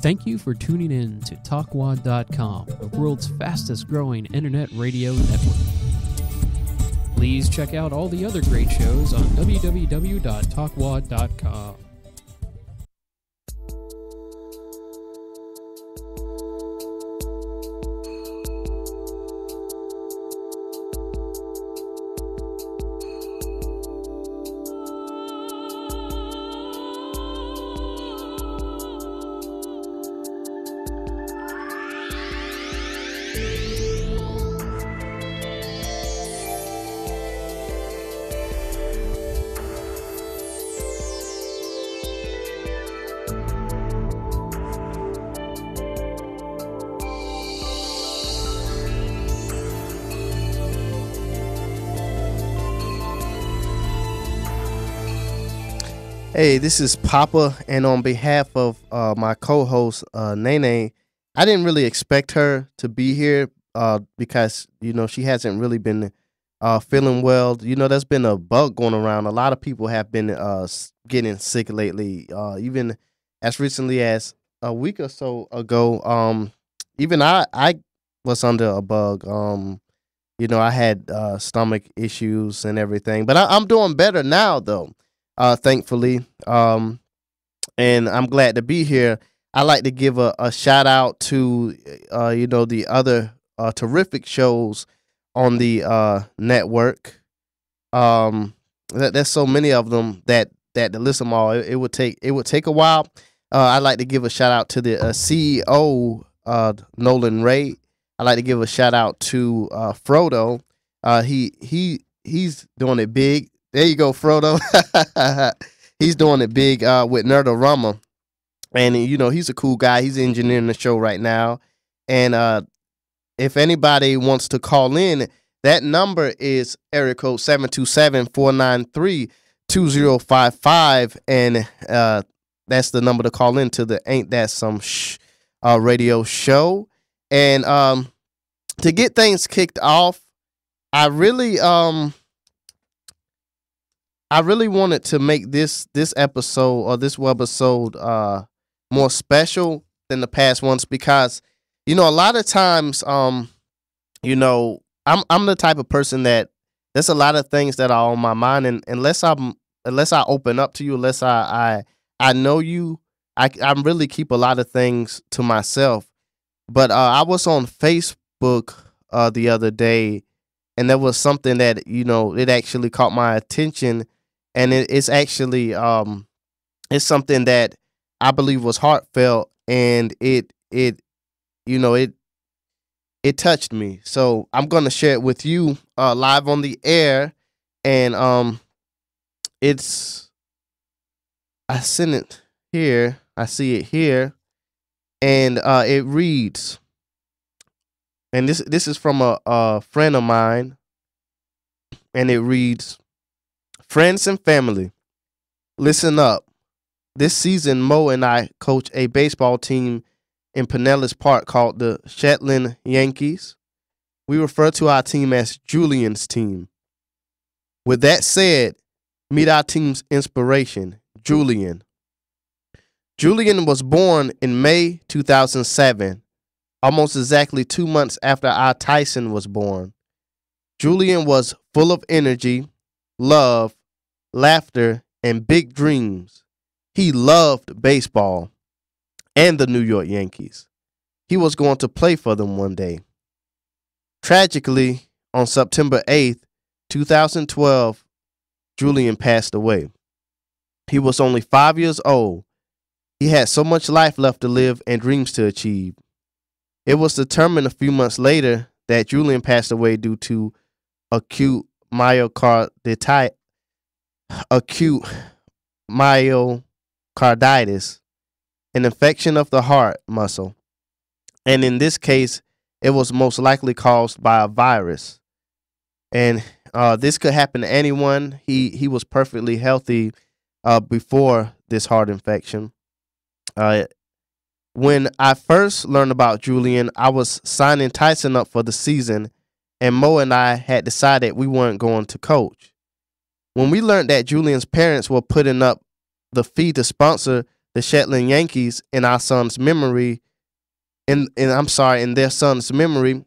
Thank you for tuning in to TalkWad.com, the world's fastest growing internet radio network. Please check out all the other great shows on www.talkwad.com. Hey, this is Papa, and on behalf of my co-host Nene, I didn't really expect her to be here because she hasn't really been feeling well. There's been a bug going around. A lot of people have been getting sick lately, even as recently as a week or so ago. Even I was under a bug. I had stomach issues and everything, but I'm doing better now, though. Thankfully, and I'm glad to be here. I like to give a shout out to the other terrific shows on the network. There's so many of them that to listen them all, it would take a while. I'd like to give a shout out to the CEO Nolan Ray. I'd like to give a shout out to Frodo. He's doing it big. There you go, Frodo. He's doing it big with Nerdorama. And, he's a cool guy. He's engineering the show right now. And if anybody wants to call in, that number is area code 727-493-2055. And that's the number to call in to the Ain't That Some Shh radio show. And to get things kicked off, I really wanted to make this episode or this webisode more special than the past ones because, a lot of times, I'm the type of person that there's a lot of things that are on my mind, and unless I open up to you, unless I know you, I really keep a lot of things to myself. But I was on Facebook the other day, and there was something that it actually caught my attention. And it's actually it's something that I believe was heartfelt, and it touched me. So I'm gonna share it with you live on the air, and I sent it here. I see it here, and it reads, and this is from a friend of mine, and it reads. Friends and family, listen up. This season, Mo and I coach a baseball team in Pinellas Park called the Shetland Yankees. We refer to our team as Julian's team. With that said, meet our team's inspiration, Julian. Julian was born in May 2007, almost exactly 2 months after our Tyson was born. Julian was full of energy, love, laughter, and big dreams. He loved baseball and the New York Yankees. He was going to play for them one day. Tragically, on September 8th, 2012, Julian passed away. He was only 5 years old. He had so much life left to live and dreams to achieve. It was determined a few months later that Julian passed away due to acute myocarditis, an infection of the heart muscle. And in this case, it was most likely caused by a virus. And this could happen to anyone. He was perfectly healthy before this heart infection. When I first learned about Julian, I was signing Tyson up for the season, and Mo and I had decided we weren't going to coach. When we learned that Julian's parents were putting up the fee to sponsor the Shetland Yankees in our son's memory, in their son's memory,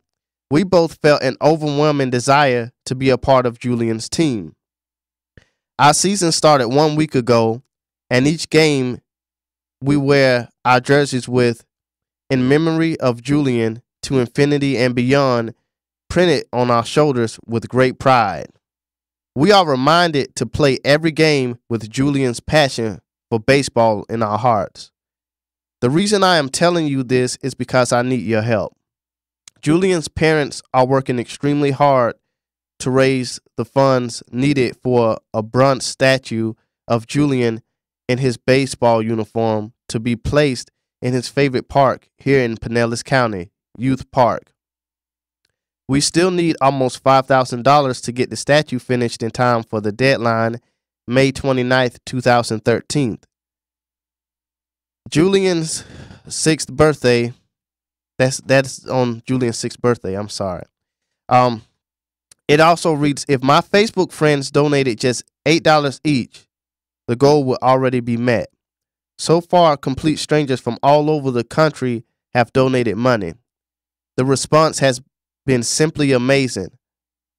we both felt an overwhelming desire to be a part of Julian's team. Our season started 1 week ago, and each game we wear our jerseys with "In memory of Julian to infinity and beyond" printed on our shoulders with great pride. We are reminded to play every game with Julian's passion for baseball in our hearts. The reason I am telling you this is because I need your help. Julian's parents are working extremely hard to raise the funds needed for a bronze statue of Julian in his baseball uniform to be placed in his favorite park here in Pinellas County, Youth Park. We still need almost $5,000 to get the statue finished in time for the deadline, May 29th, 2013. Julian's 6th birthday, that's on Julian's 6th birthday, I'm sorry. It also reads, if my Facebook friends donated just $8 each, the goal would already be met. So far, complete strangers from all over the country have donated money. The response has been simply amazing.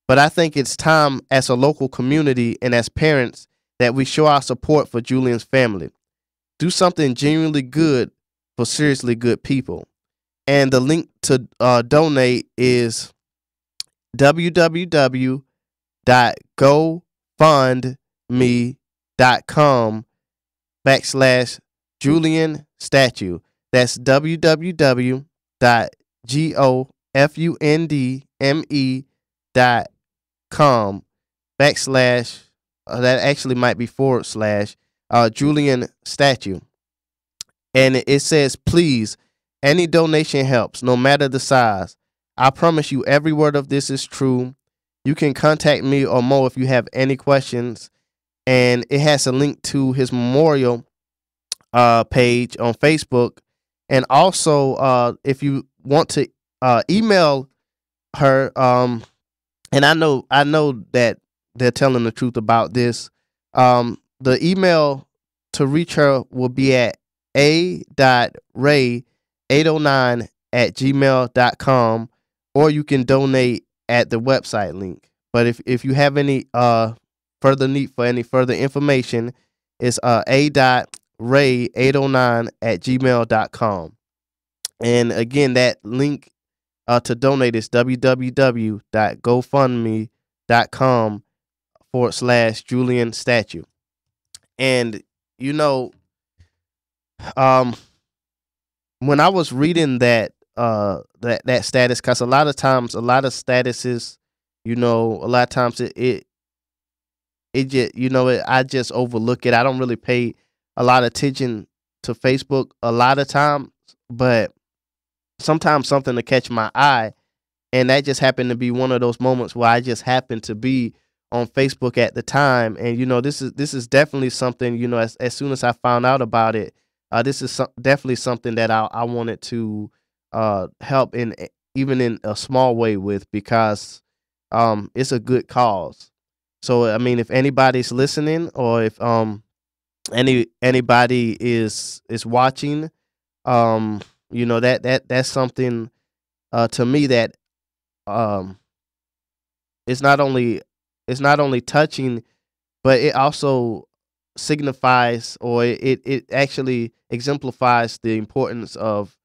But I think it's time as a local community and as parents that we show our support for Julian's family. Do something genuinely good for seriously good people. And the link to donate is www.gofundme.com/Julian statue. That's www.gofundme.com that actually might be / Julian statue. And it says, please, any donation helps, no matter the size. I promise you every word of this is true. You can contact me or Mo if you have any questions. And it has a link to his memorial page on Facebook. And also, if you want to email her, and I know that they're telling the truth about this. The email to reach her will be at a.ray809@gmail.com, or you can donate at the website link. But if you have any further need for any further information, it's a.ray809@gmail.com. And again, that link to donate is www.gofundme.com / Julian And when I was reading that status, because a lot of times, a lot of statuses, a lot of times it just, I just overlook it. I don't really pay a lot of attention to Facebook a lot of times, but sometimes something to catch my eye, and that just happened to be one of those moments where I just happened to be on Facebook at the time. And this is definitely something, as soon as I found out about it, this is definitely something that I wanted to help in, even in a small way with, because it's a good cause. So I mean, if anybody's listening, or if anybody is watching, that's something to me that it's not only touching, but it also signifies, or it actually exemplifies the importance of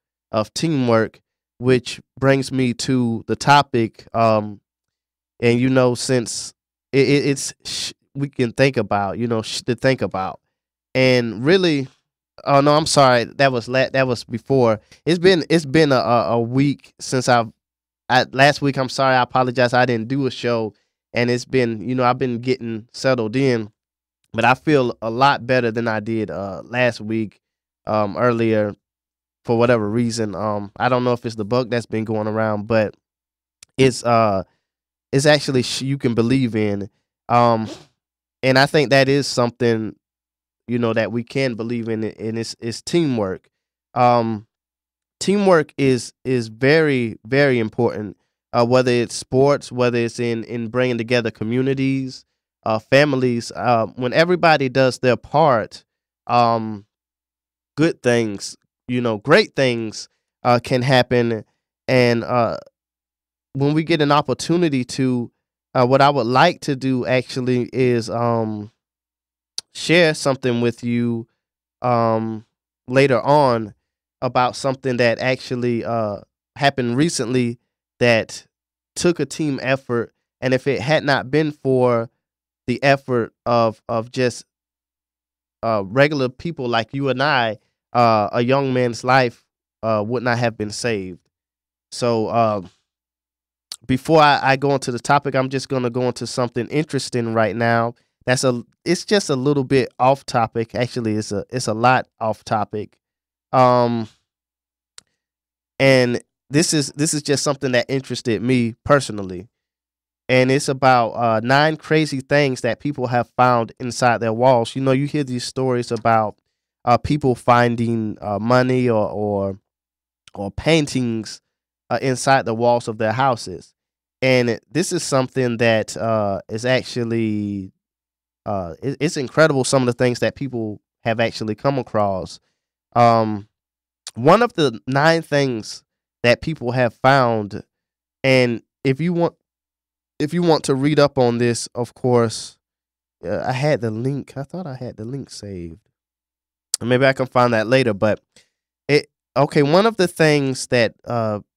teamwork, which brings me to the topic. And since it's we can think about, to think about, and really, oh no, I'm sorry, that was before. It's been a week since last week. I'm sorry, I apologize. I didn't do a show, and it's been, I've been getting settled in, but I feel a lot better than I did last week, earlier, for whatever reason. I don't know if it's the bug that's been going around, but it's actually you can believe in, and I think that is something, that we can believe in, and it's teamwork. Teamwork is very, very important, whether it's sports, whether it's in bringing together communities, families. When everybody does their part, good things, great things can happen. And when we get an opportunity to, what I would like to do actually is share something with you um, later on about something that actually happened recently that took a team effort. And if it had not been for the effort of just regular people like you and I, a young man's life would not have been saved. So before I go into the topic, I'm just gonna go into something interesting right now. It's just a little bit off topic. Actually, it's a lot off topic. Um, and this is just something that interested me personally, and it's about 9 crazy things that people have found inside their walls. You hear these stories about people finding money or paintings inside the walls of their houses. And this is something that is actually it's incredible. Some of the things that people have actually come across. Um, One of the 9 things that people have found, and if you want to read up on this, of course, I had the link. I thought I had the link saved. Maybe I can find that later. But it okay. One of the things that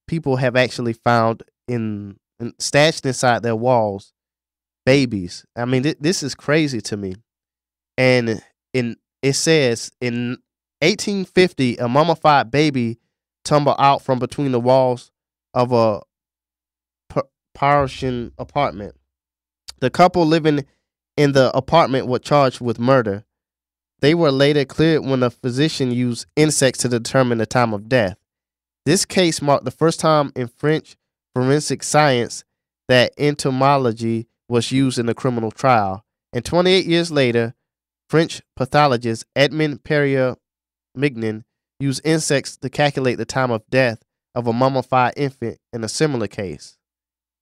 people have actually found in stashed inside their walls, babies. I mean, this is crazy to me. And in it says in 1850, a mummified baby tumbled out from between the walls of a Parisian apartment. The couple living in the apartment were charged with murder. They were later cleared when a physician used insects to determine the time of death. This case marked the first time in French forensic science that entomology was used in a criminal trial. And 28 years later, French pathologist Edmond Perrier-Mignon used insects to calculate the time of death of a mummified infant in a similar case.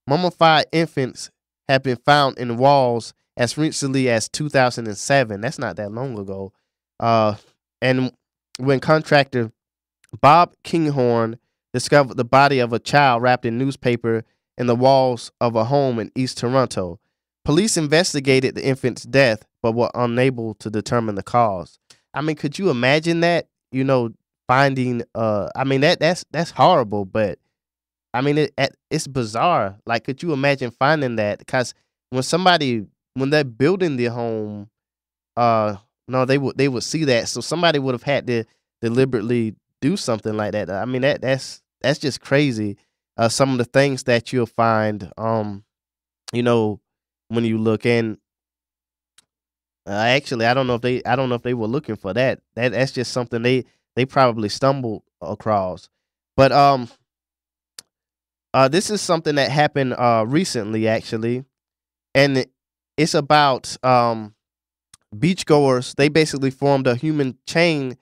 Mummified infants have been found in walls as recently as 2007. That's not that long ago. And when contractor Bob Kinghorn discovered the body of a child wrapped in newspaper in the walls of a home in East Toronto, police investigated the infant's death but were unable to determine the cause. I mean, could you imagine that? Finding I mean that's horrible, but I mean it's bizarre. Like, could you imagine finding that? Because when they're building the home, no, they would see that. So somebody would have had to deliberately do something like that. I mean that's just crazy. Some of the things that you'll find, you know, when you look in. Actually, I don't know if they were looking for that. That's just something they probably stumbled across. But this is something that happened recently, actually, and it's about beachgoers. They basically formed a human chain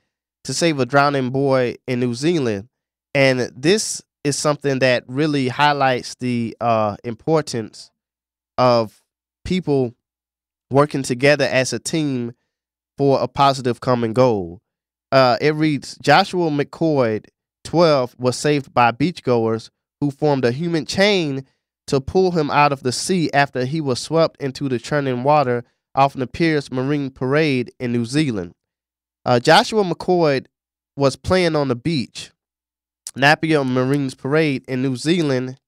to save a drowning boy in New Zealand, and this is something that really highlights the importance of people working together as a team for a positive common goal. It reads, Joshua McCoy, 12, was saved by beachgoers who formed a human chain to pull him out of the sea after he was swept into the churning water off the Pierce Marine Parade in New Zealand. Joshua McCoy was playing on the beach, Napier Marines Parade in New Zealand,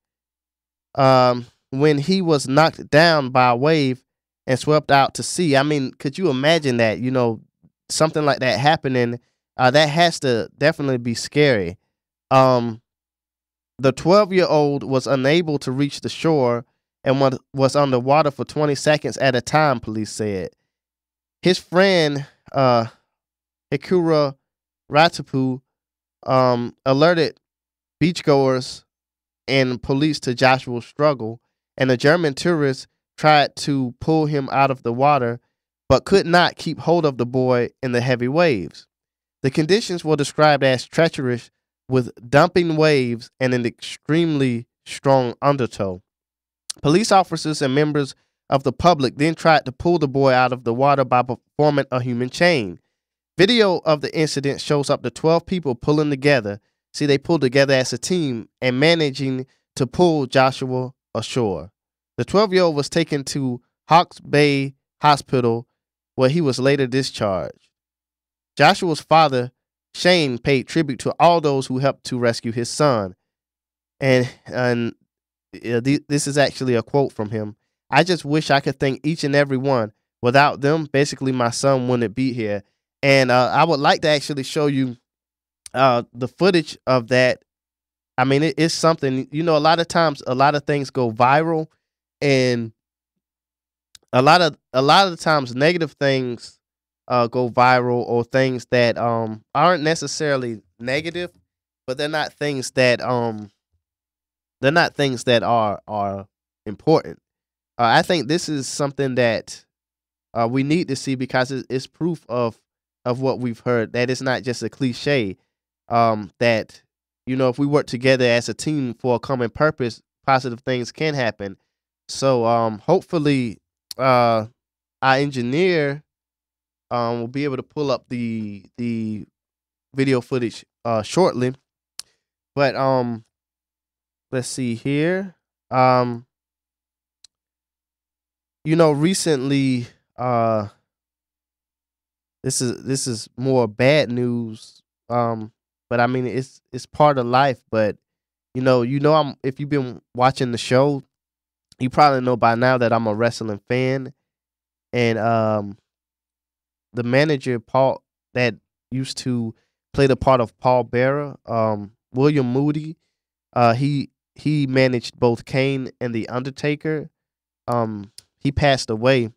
when he was knocked down by a wave and swept out to sea. I mean, could you imagine that? Something like that happening. That has to definitely be scary. The 12-year-old was unable to reach the shore and was underwater for 20 seconds at a time, police said. His friend, Hikura Ratapu, alerted beachgoers and police to Joshua's struggle, and a German tourist tried to pull him out of the water but could not keep hold of the boy in the heavy waves. The conditions were described as treacherous, with dumping waves and an extremely strong undertow. Police officers and members of the public then tried to pull the boy out of the water by performing a human chain. Video of the incident shows up to 12 people pulling together. See, they pulled together as a team and managing to pull Joshua ashore. The 12-year-old was taken to Hawks Bay Hospital, where he was later discharged. Joshua's father, Shane, paid tribute to all those who helped to rescue his son. And this is actually a quote from him. "I just wish I could thank each and every one. Without them, basically my son wouldn't be here." And I would like to actually show you the footage of that. I mean, it's something, a lot of times, a lot of things go viral, and a lot of the times negative things go viral, or things that aren't necessarily negative, but they're not things that are important. I think this is something that we need to see, because it's proof of what we've heard, that it's not just a cliche. That if we work together as a team for a common purpose, positive things can happen. So hopefully, our engineer will be able to pull up the video footage shortly. But let's see here. Recently, this is more bad news. But I mean, it's part of life. But if you've been watching the show, you probably know by now that I'm a wrestling fan. And the manager, Paul, that used to play the part of Paul Bearer, William Moody, he managed both Kane and the Undertaker. He passed away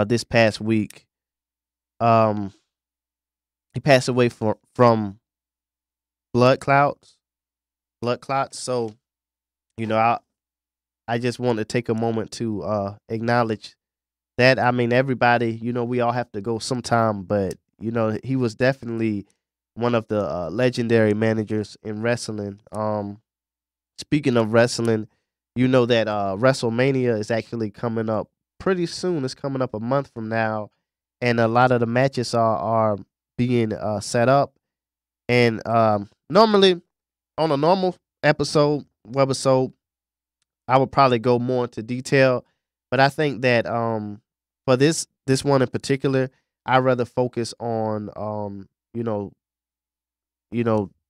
this past week. He passed away from blood clots. So, I just want to take a moment to acknowledge that. I mean, everybody, we all have to go sometime, but he was definitely one of the legendary managers in wrestling. Speaking of wrestling, that WrestleMania is actually coming up pretty soon. It's coming up a month from now, and a lot of the matches are being set up. And normally, on a normal webisode, I would probably go more into detail, but I think that for this one in particular, I rather focus on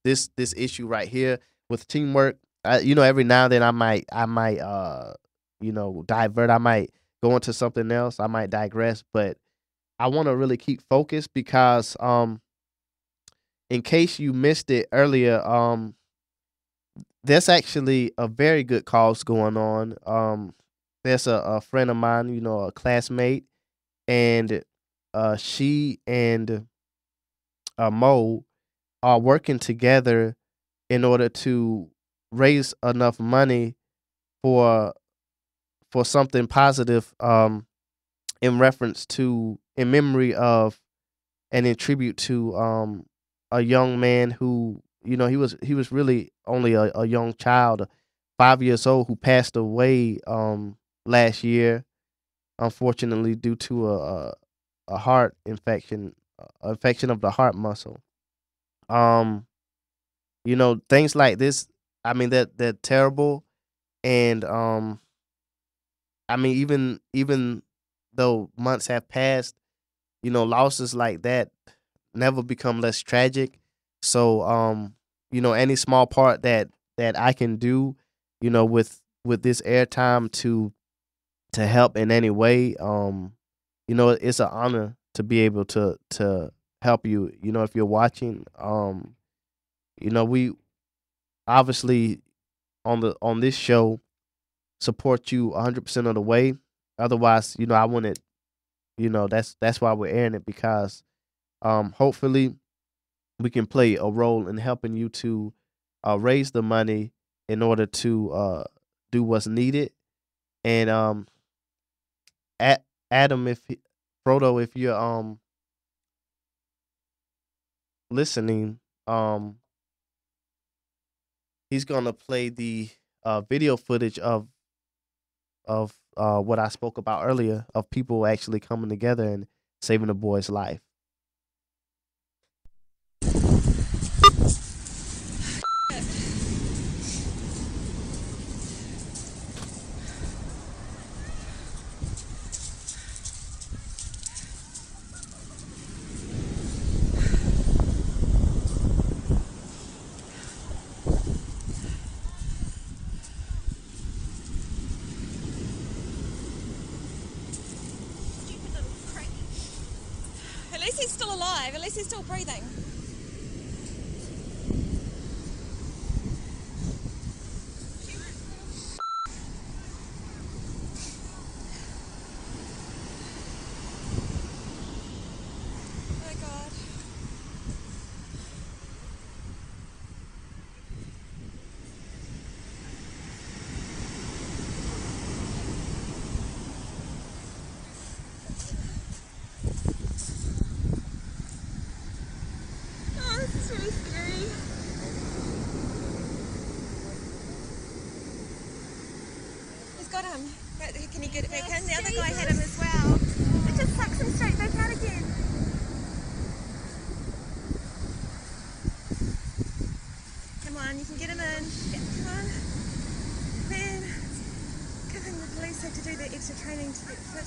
this issue right here with teamwork. Every now and then I might divert. I might go into something else. I might digress, but I want to really keep focused, because in case you missed it earlier, there's actually a very good cause going on. There's a friend of mine, a classmate, and she and Mo are working together in order to raise enough money for something positive, in memory of, and in tribute to a young man who, he was really only a young child, 5 years old, who passed away last year, unfortunately, due to a heart infection, infection of the heart muscle. Um, things like this, I mean, they're terrible. And I mean, even though months have passed, losses like that never become less tragic. So any small part that I can do, with this airtime to help in any way, it's an honor to be able to help you. If you're watching, we obviously on this show support you 100% of the way. Otherwise, I wouldn't. That's why we're airing it, because hopefully we can play a role in helping you to raise the money in order to do what's needed. And Adam, Frodo, if you're listening, he's gonna play the video footage of what I spoke about earlier, of people actually coming together and saving the boy's life. least he's still alive. At least he's still breathing. Oh God. Oh, this is really scary. He's got him. Can you get it back in? The other guy had him as well. It just sucks him straight back out again. Come on, you can get him in. Yeah, come on. Man, good thing the police had to do that extra training to get fit.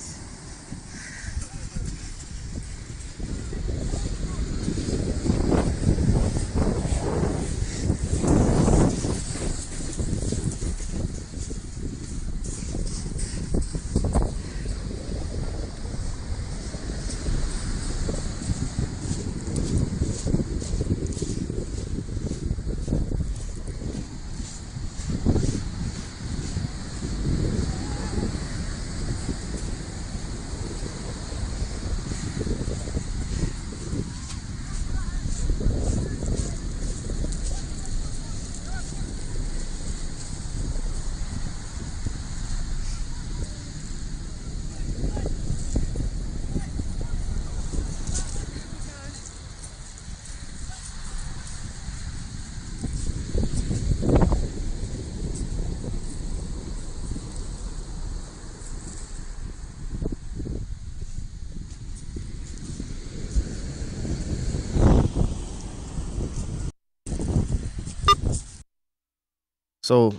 So,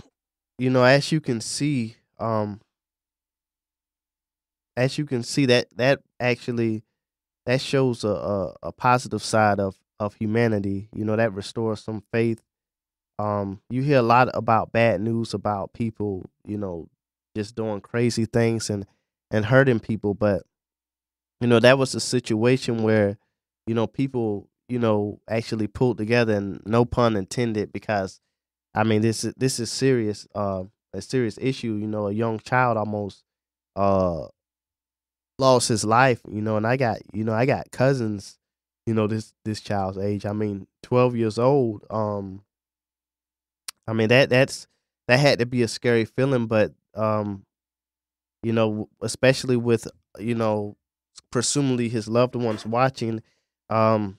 as you can see, that actually that shows a positive side of humanity. That restores some faith. You hear a lot about bad news about people, just doing crazy things and hurting people, but that was a situation where people actually pulled together, and no pun intended, because I mean this is serious, a serious issue. A young child almost uh lost his life, and I got cousins, this child's age. I mean, 12 years old. I mean, that had to be a scary feeling, but especially with, you know, presumably his loved ones watching. Um,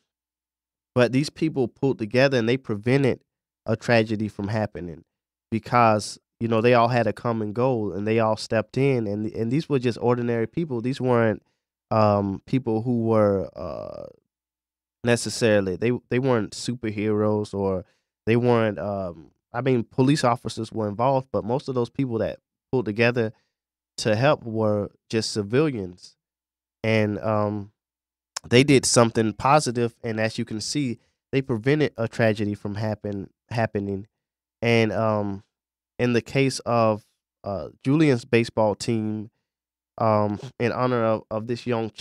but these people pulled together and they prevented a tragedy from happening, because they all had a common goal and they all stepped in, and these were just ordinary people. These weren't people who were necessarily, they weren't superheroes, or they weren't I mean, police officers were involved, but most of those people that pulled together to help were just civilians. And they did something positive, and as you can see, they prevented a tragedy from happening. And in the case of Julian's baseball team, in honor of this young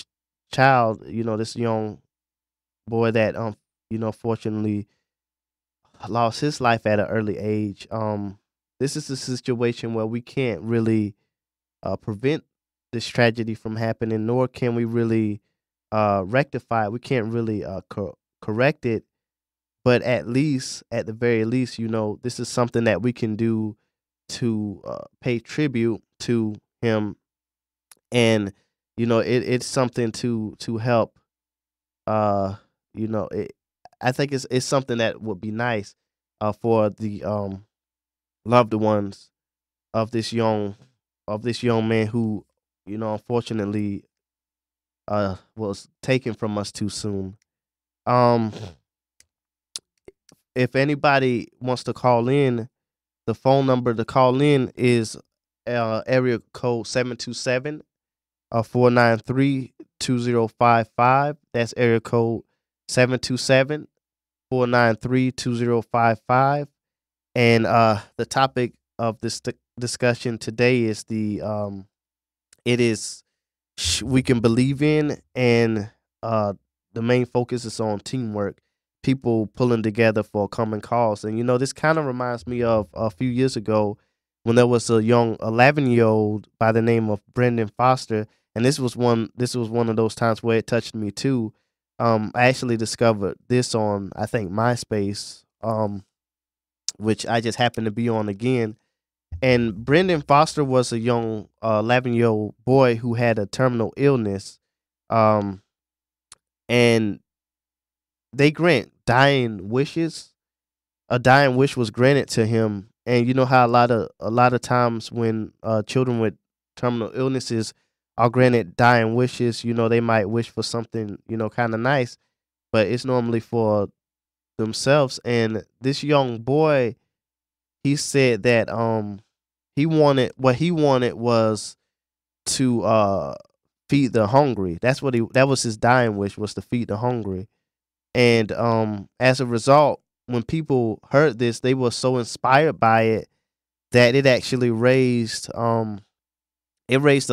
child, this young boy that fortunately lost his life at an early age. This is a situation where we can't really prevent this tragedy from happening, nor can we really rectify it. We can't really correct it, but at the very least, this is something that we can do to pay tribute to him, and it's something to help. Uh, it, I think it's something that would be nice for the loved ones of this young man who, unfortunately, was taken from us too soon. Um, if anybody wants to call in, the phone number to call in is area code 727-493-2055. That's area code 727-493-2055. And the topic of this discussion today is it is we can believe in, and the main focus is on teamwork, people pulling together for a common cause. And this kind of reminds me of a few years ago when there was a young 11-year-old by the name of Brendan Foster, and this was one of those times where it touched me too. I actually discovered this on, I think, MySpace, which I just happened to be on again. And Brendan Foster was a young 11-year-old boy who had a terminal illness, um, and they grant dying wishes. A dying wish was granted to him, and you know how a lot of times when children with terminal illnesses are granted dying wishes, they might wish for something kind of nice, but it's normally for themselves. And this young boy, he said that he wanted was to feed the hungry. That was his dying wish, was to feed the hungry. And as a result, when people heard this, they were so inspired by it that it actually raised a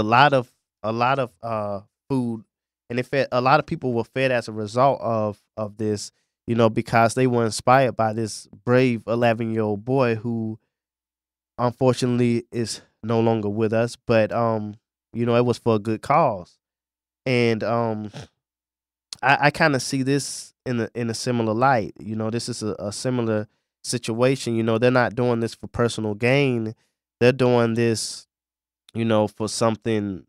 lot of food, and it fed a lot of people were fed as a result of this, because they were inspired by this brave 11-year-old boy who unfortunately is no longer with us, but it was for a good cause. And I kind of see this in a similar light. This is a similar situation. They're not doing this for personal gain. They're doing this, for something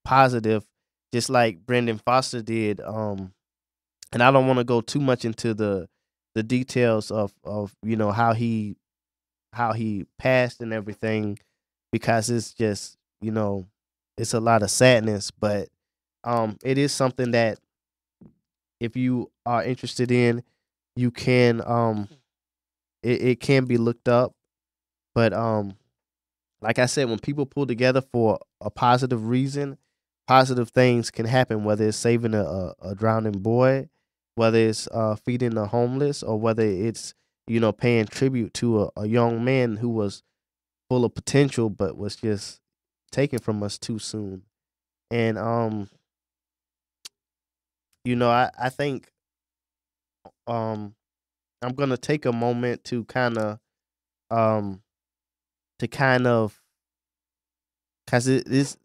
positive, just like Brendan Foster did. And I don't want to go too much into the details of how he passed and everything, because it's just it's a lot of sadness. But it is something that if you are interested in, you can it can be looked up. But like I said, when people pull together for a positive reason, positive things can happen, whether it's saving a drowning boy, whether it's feeding the homeless, or whether it's paying tribute to a young man who was full of potential but was just taken from us too soon. And I think um I'm gonna take a moment to um kind of, because this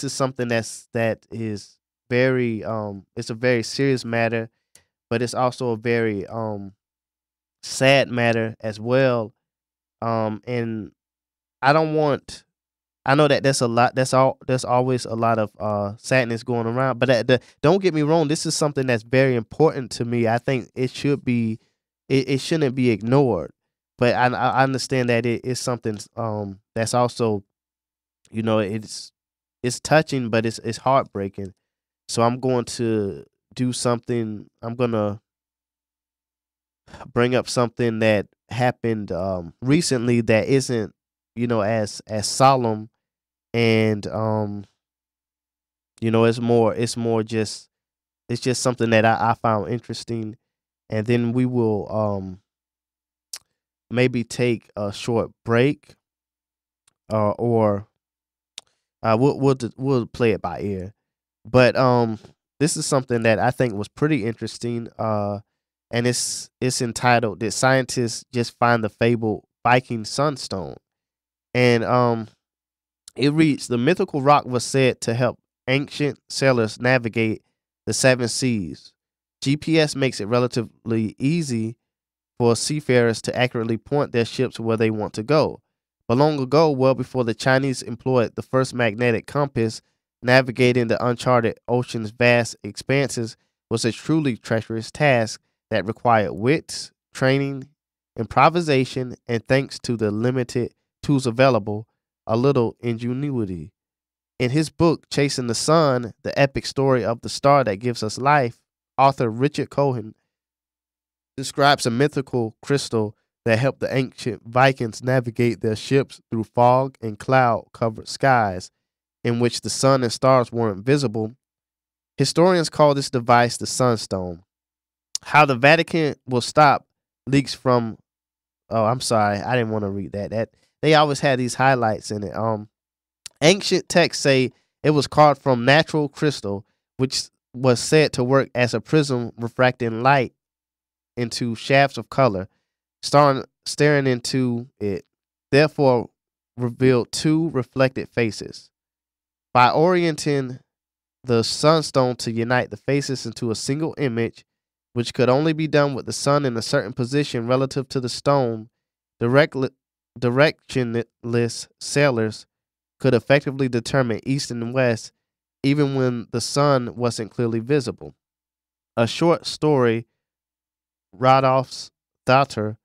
is something that is very it's a very serious matter, but it's also a very sad matter as well. And I don't want I know that there's a lot. There's always a lot of sadness going around. But don't get me wrong. This is something that's very important to me. I think it should be. It shouldn't be ignored. But I understand that it is something that's also, it's touching, but it's heartbreaking. So I'm going to do something. I'm gonna bring up something that happened recently that isn't, as solemn. And it's just something that I found interesting. And then we will maybe take a short break, or we'll play it by ear. But this is something that I think was pretty interesting. And it's entitled "Did Scientists Just Find the Fabled Viking Sunstone?" And it reads: The mythical rock was said to help ancient sailors navigate the seven seas. GPS makes it relatively easy for seafarers to accurately point their ships where they want to go. But long ago, well before the Chinese employed the first magnetic compass, navigating the uncharted ocean's vast expanses was a truly treacherous task that required wit, training, improvisation, and, thanks to the limited tools available, a little ingenuity. In his book, Chasing the Sun, the epic story of the star that gives us life, author Richard Cohen describes a mythical crystal that helped the ancient Vikings navigate their ships through fog and cloud-covered skies in which the sun and stars weren't visible. Historians call this device the Sunstone. How the Vatican will stop leaks from... Oh, I'm sorry. I didn't want to read that. They always had these highlights in it. Ancient texts say it was carved from natural crystal, which was said to work as a prism refracting light into shafts of color, staring into it, therefore revealed two reflected faces. By orienting the sunstone to unite the faces into a single image, which could only be done with the sun in a certain position relative to the stone, directionless sailors could effectively determine east and west even when the sun wasn't clearly visible. A short story, Rodolph's Daughter,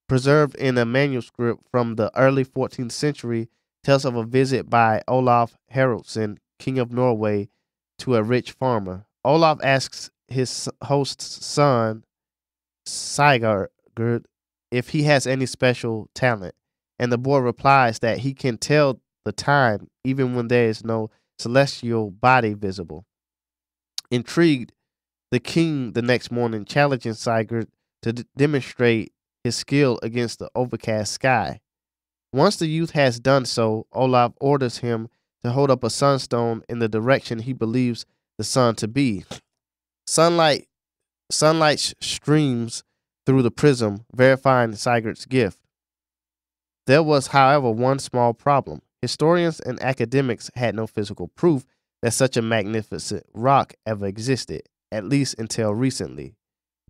preserved in a manuscript from the early 14th century, tells of a visit by Olaf Haraldsson, king of Norway, to a rich farmer. Olaf asks his host's son, Sigurd, if he has any special talent, and the boy replies that he can tell the time even when there is no celestial body visible. Intrigued, the king the next morning challenging Sigurd to demonstrate his skill against the overcast sky. Once the youth has done so, Olaf orders him to hold up a sunstone in the direction he believes the sun to be. Sunlight streams through the prism, verifying Sigurd's gift. There was, however, one small problem. Historians and academics had no physical proof that such a magnificent rock ever existed, at least until recently.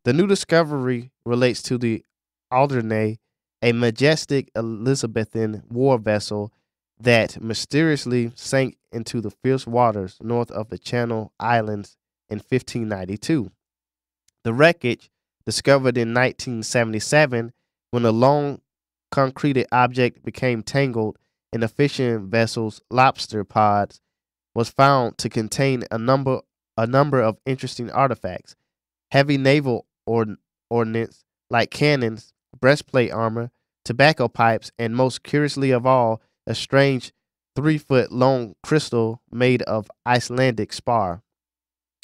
The new discovery relates to the Alderney, a majestic Elizabethan war vessel that mysteriously sank into the fierce waters north of the Channel Islands in 1592. The wreckage, discovered in 1977 when a long concreted object became tangled in a fishing vessel's lobster pods, was found to contain a number of interesting artifacts: heavy naval ordnance like cannons, breastplate armor, tobacco pipes, and most curiously of all, a strange 3-foot long crystal made of Icelandic spar.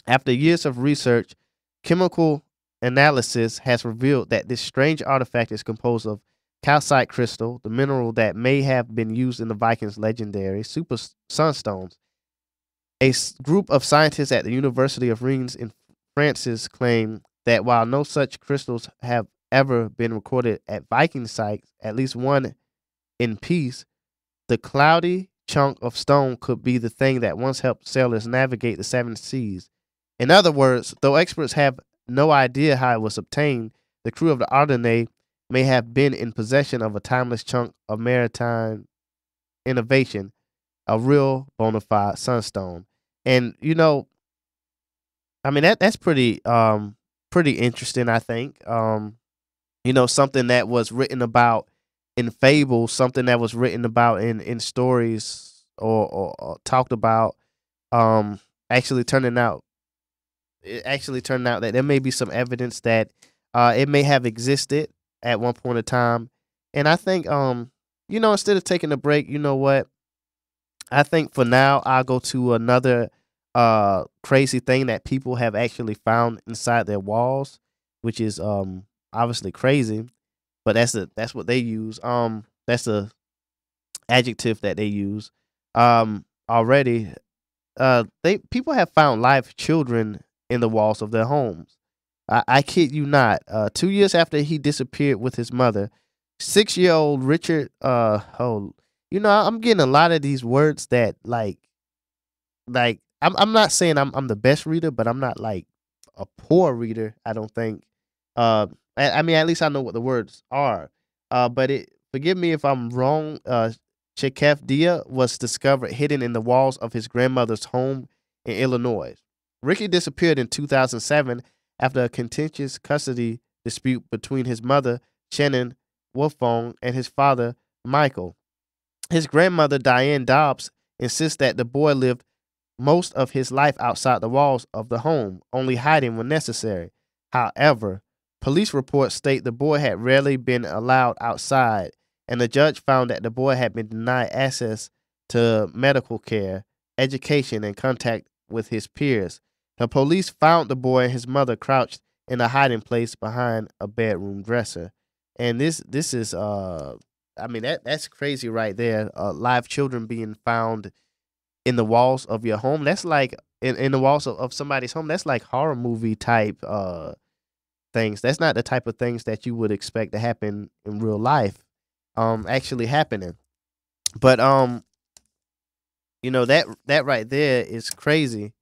After years of research, chemical analysis has revealed that this strange artifact is composed of calcite crystal, the mineral that may have been used in the Vikings' legendary super sunstones. A group of scientists at the University of Reims in France claim that while no such crystals have ever been recorded at Viking sites, at least one in peace, the cloudy chunk of stone could be the thing that once helped sailors navigate the seven seas. In other words, though experts have no idea how it was obtained, the crew of the Ardennais may have been in possession of a timeless chunk of maritime innovation, a real bona fide sunstone. And I mean that's pretty interesting, I think. Something that was written about in fables, something that was written about in stories or talked about, actually turning out that there may be some evidence that it may have existed at one point in time. And I think instead of taking a break, you know what? I think for now I'll go to another crazy thing that people have actually found inside their walls, which is obviously crazy, but that's what they use. That's the adjective that they use. Already, people have found live children in the walls of their homes. I kid you not. 2 years after he disappeared with his mother, 6-year-old Richard. I'm getting a lot of these words that like I'm not saying I'm the best reader, but I'm not like a poor reader. I don't think. I mean, at least I know what the words are. Forgive me if I'm wrong. Chekef Dia was discovered hidden in the walls of his grandmother's home in Illinois. Ricky disappeared in 2007 after a contentious custody dispute between his mother, Shannon Wolfong, and his father, Michael. His grandmother, Diane Dobbs, insists that the boy lived most of his life outside the walls of the home, only hiding when necessary. However, police reports state the boy had rarely been allowed outside, and the judge found that the boy had been denied access to medical care, education, and contact with his peers. The police found the boy and his mother crouched in a hiding place behind a bedroom dresser. And this is that's crazy right there. Live children being found in the walls of your home. That's like in the walls of somebody's home. That's like horror movie type things. That's not the type of things that you would expect to happen in real life, actually happening. But that right there is crazy,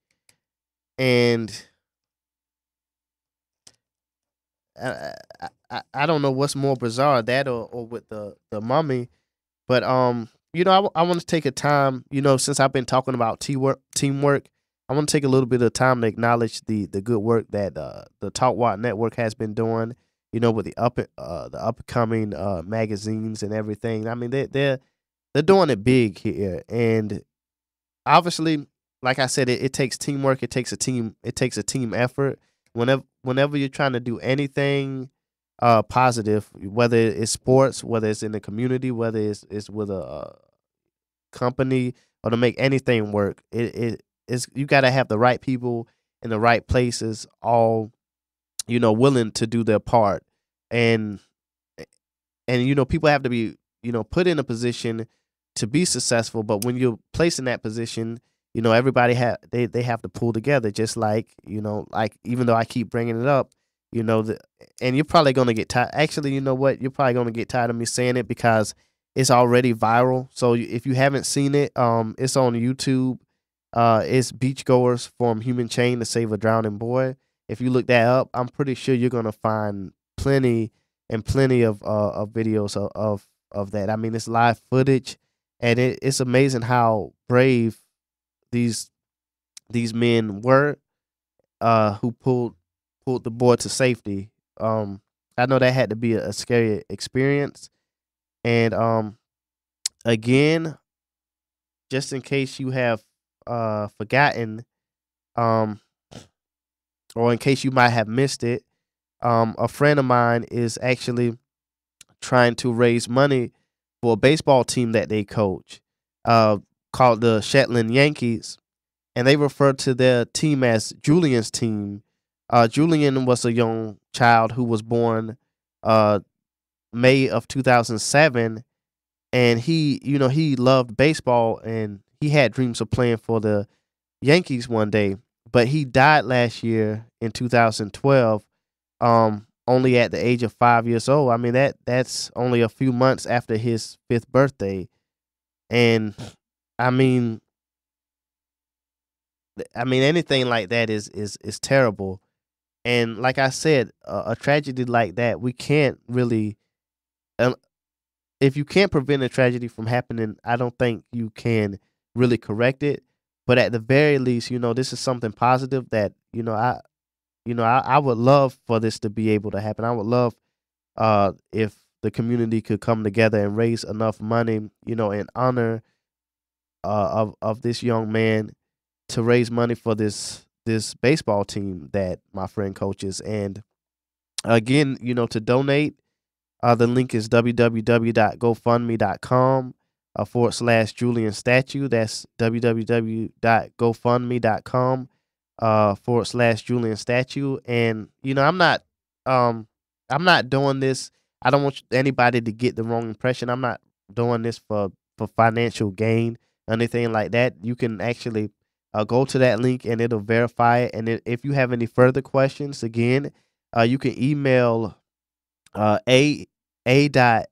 and I don't know what's more bizarre, that or with the mummy. But I want to take a time, since I've been talking about teamwork, I want to take a little bit of time to acknowledge the good work that the Talk Watt Network has been doing. With the upcoming magazines and everything. I mean, they're doing it big here, and obviously, like I said, it takes teamwork. It takes a team. It takes a team effort. Whenever you're trying to do anything positive, whether it's sports, whether it's in the community, whether it's with a company, or to make anything work, it's you got to have the right people in the right places, all willing to do their part, and people have to be put in a position to be successful. But when you're placed in that position, everybody they have to pull together. Just like like, even though I keep bringing it up, and you're probably gonna get tired. Actually, you know what? You're probably gonna get tired of me saying it because it's already viral. So if you haven't seen it, it's on YouTube. It's Beachgoers Form Human Chain to Save a Drowning Boy. If you look that up, I'm pretty sure you're gonna find plenty of videos of that. I mean, it's live footage, and it's amazing how brave these men were, who pulled the boy to safety. I know that had to be a scary experience, and again, just in case you have forgotten, um, or in case you might have missed it, a friend of mine is actually trying to raise money for a baseball team that they coach, uh, called the Shetland Yankees, and they refer to their team as Julian's team. Julian was a young child who was born uh, May of 2007, and he loved baseball, and he had dreams of playing for the Yankees one day, but he died last year in 2012, only at the age of 5 years old. I mean, that's only a few months after his fifth birthday, and I mean, anything like that is terrible. And like I said, a tragedy like that, we can't really, uh, if you can't prevent a tragedy from happening, I don't think you can really correct it. But at the very least, this is something positive that I would love for this to be able to happen. I would love if the community could come together and raise enough money, in honor of this young man, to raise money for this baseball team that my friend coaches. And again, to donate, the link is www.gofundme.com /Julian Statue. That's www.gofundme.com /Julian Statue. And I'm not doing this. I don't want anybody to get the wrong impression. I'm not doing this for financial gain or anything like that. You can actually go to that link and it'll verify it. And if you have any further questions, again, you can email a dot,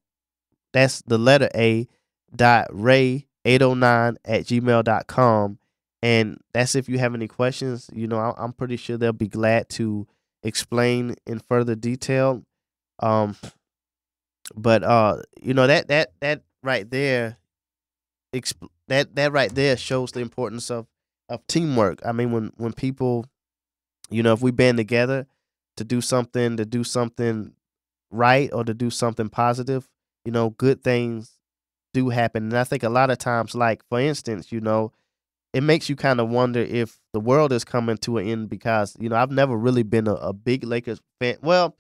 that's the letter A, dot ray 809 at gmail.com. And that's if you have any questions. I'm pretty sure they'll be glad to explain in further detail. But that right there, that right there shows the importance of teamwork. I mean, when people, if we band together to do something right, or to do something positive, good things do happen. And I think a lot of times, like for instance, it makes you kind of wonder if the world is coming to an end, because I've never really been a big Lakers fan. Well,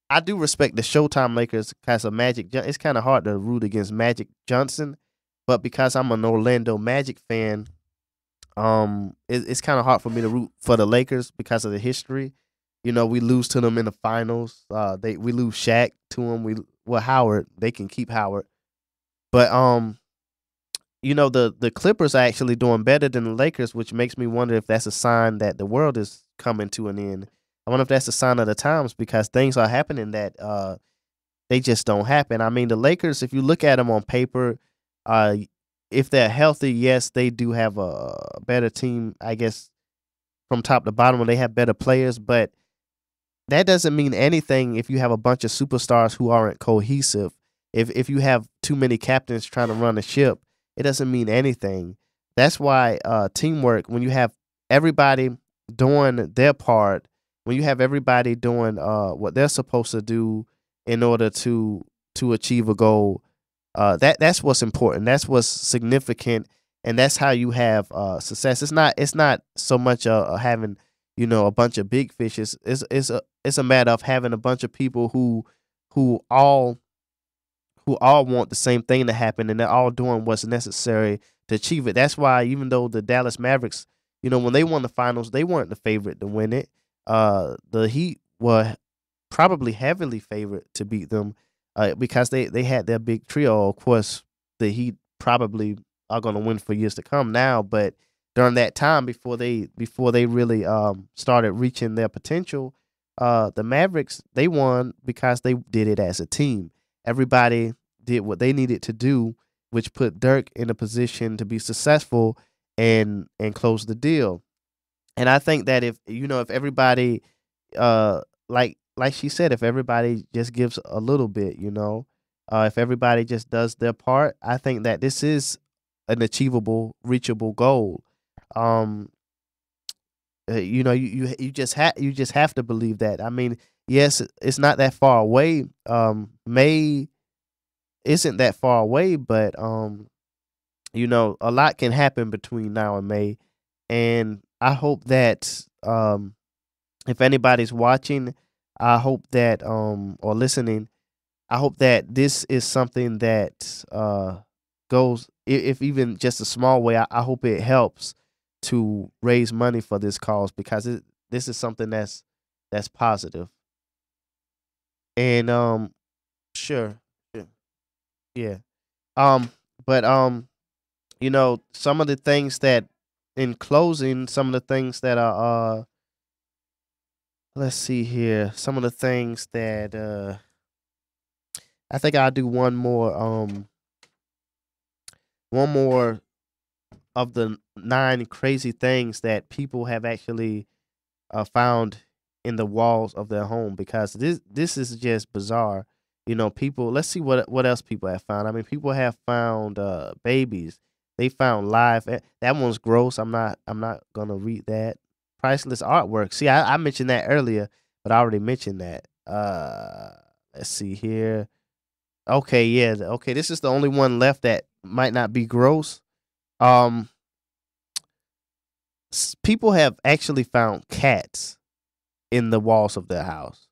I do respect the Showtime Lakers because of It's kind of hard to root against Magic Johnson, but because I'm an Orlando Magic fan, it's kind of hard for me to root for the Lakers because of the history. We lose to them in the finals. We lose Shaq to them. Howard. They can keep Howard, but the Clippers are actually doing better than the Lakers, which makes me wonder if that's a sign that the world is coming to an end. I wonder if that's a sign of the times because things are happening that they just don't happen. I mean, the Lakers, if you look at them on paper, uh, if they're healthy, yes, they do have a better team, I guess, from top to bottom, when they have better players, but that doesn't mean anything if you have a bunch of superstars who aren't cohesive. If you have too many captains trying to run a ship, it doesn't mean anything. That's why teamwork, when you have everybody doing their part, when you have everybody doing what they're supposed to do in order to achieve a goal, that's what's important. That's what's significant, and that's how you have success. It's not so much having a bunch of big fishes. It's a matter of having a bunch of people who all who all want the same thing to happen, and they're all doing what's necessary to achieve it. That's why even though the Dallas Mavericks, when they won the finals, they weren't the favorite to win it. The Heat were probably heavily favored to beat them because they had their big trio. Of course, the Heat probably are going to win for years to come now, but during that time before they really started reaching their potential, the Mavericks, they won because they did it as a team. Everybody did what they needed to do, which put Dirk in a position to be successful and close the deal. And I think that if everybody like she said, if everybody just gives a little bit, if everybody just does their part, I think that this is an achievable, reachable goal. Um, you just have to believe that. I mean, yes, it's not that far away. May isn't that far away, but a lot can happen between now and May, and I hope that if anybody's watching, I hope that or listening, I hope that this is something that goes, if even just a small way. I hope it helps to raise money for this cause because this is something that's positive. And sure, yeah, yeah. Um, but some of the things that, in closing, some of the things that are let's see here, some of the things that I think I'll do one more of the 9 crazy things that people have actually found in the walls of their home, because this is just bizarre. People. Let's see what else people have found. I mean, people have found babies. They found that one's gross. I'm not gonna read that. Priceless artwork. See, I mentioned that earlier, but I already mentioned that. Let's see here. Okay, yeah. Okay, this is the only one left that might not be gross. Um, People have actually found cats in the walls of their house.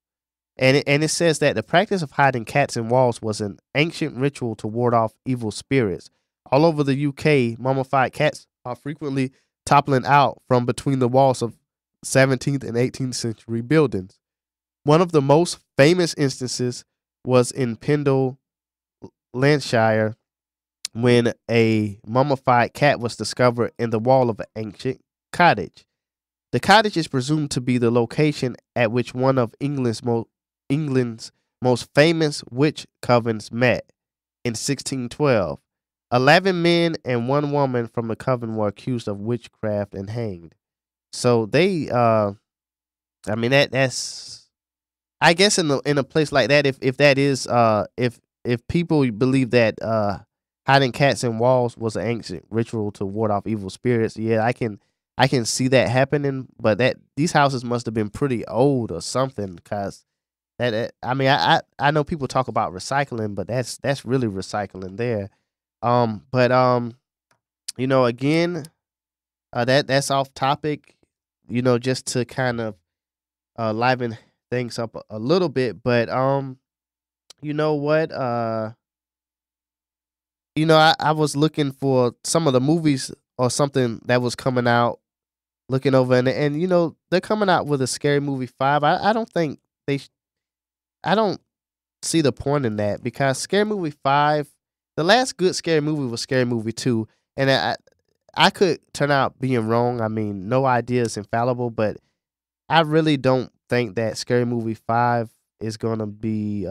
And it says that the practice of hiding cats in walls was an ancient ritual to ward off evil spirits. All over the UK, mummified cats are frequently toppling out from between the walls of 17th and 18th century buildings. One of the most famous instances was in Pendle, Lancashire, when a mummified cat was discovered in the wall of an ancient cottage. The cottage is presumed to be the location at which one of England's most famous witch covens met in 1612. 11 men and one woman from the coven were accused of witchcraft and hanged. So they, I mean, that's, I guess, in a place like that, if that is, if people believe that hiding cats in walls was an ancient ritual to ward off evil spirits, yeah, I can see that happening. But that these houses must have been pretty old or something, because I mean, I know people talk about recycling, but that's really recycling there. But again, that's off topic. Just to kind of liven things up a little bit. But you know what? I was looking for some of the movies or something that was coming out, looking over, and they're coming out with a Scary Movie 5. I don't think I don't see the point in that, because Scary Movie 5, the last good Scary Movie was Scary Movie 2, and I could turn out being wrong. I mean, no idea is infallible, but I really don't think that Scary Movie 5 is gonna be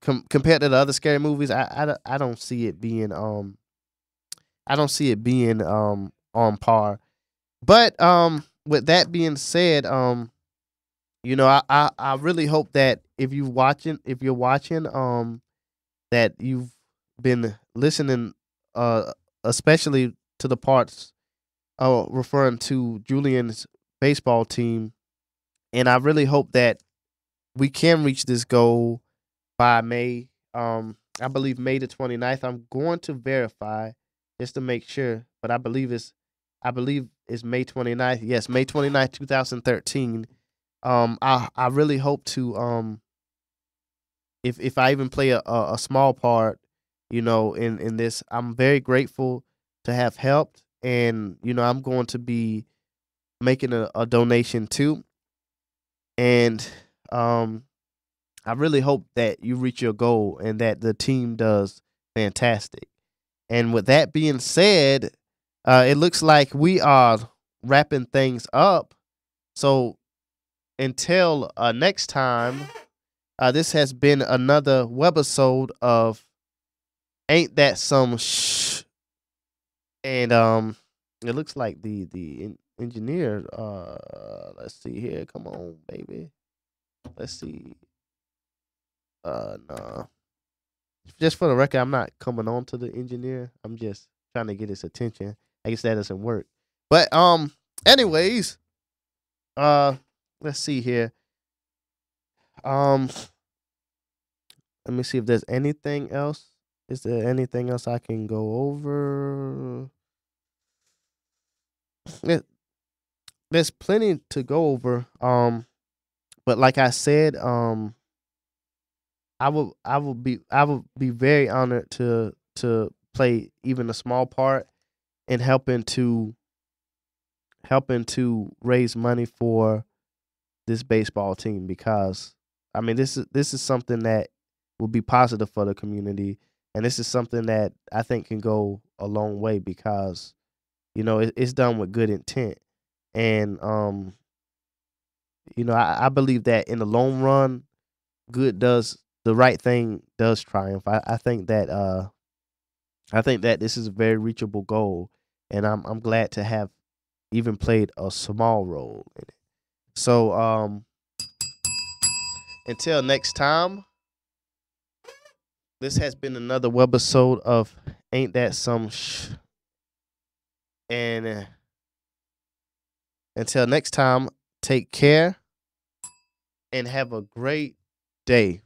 compared to the other scary movies. I don't see it being on par. But with that being said, I really hope that if you're watching, that you've been listening, especially to the parts referring to Julian's baseball team, and I really hope that we can reach this goal by May. I believe May the 29th. I'm going to verify just to make sure, but I believe it's May 29th. Yes, May 29th, 2013. I really hope to if I even play a small part, in this, I'm very grateful to have helped, and I'm going to be making a donation too, and I really hope that you reach your goal and that the team does fantastic. And with that being said, it looks like we are wrapping things up. So until next time, this has been another webisode of Ain't That Some Shh. And it looks like the engineer. Let's see here. Come on, baby. Let's see. No. Just for the record, I'm not coming on to the engineer. I'm just trying to get his attention. I guess that doesn't work. But anyways, let's see here. Um, let me see if there's anything else. Is there anything else I can go over? There's plenty to go over. But like I said, I will be very honored to play even a small part in helping to raise money for this baseball team, because I mean this is something that will be positive for the community, and this is something that I think can go a long way, because it's done with good intent. And I believe that in the long run, the right thing does triumph. I think that this is a very reachable goal, and I'm glad to have even played a small role in it. So until next time, this has been another webisode of Ain't That Some Shh. And until next time, take care and have a great day.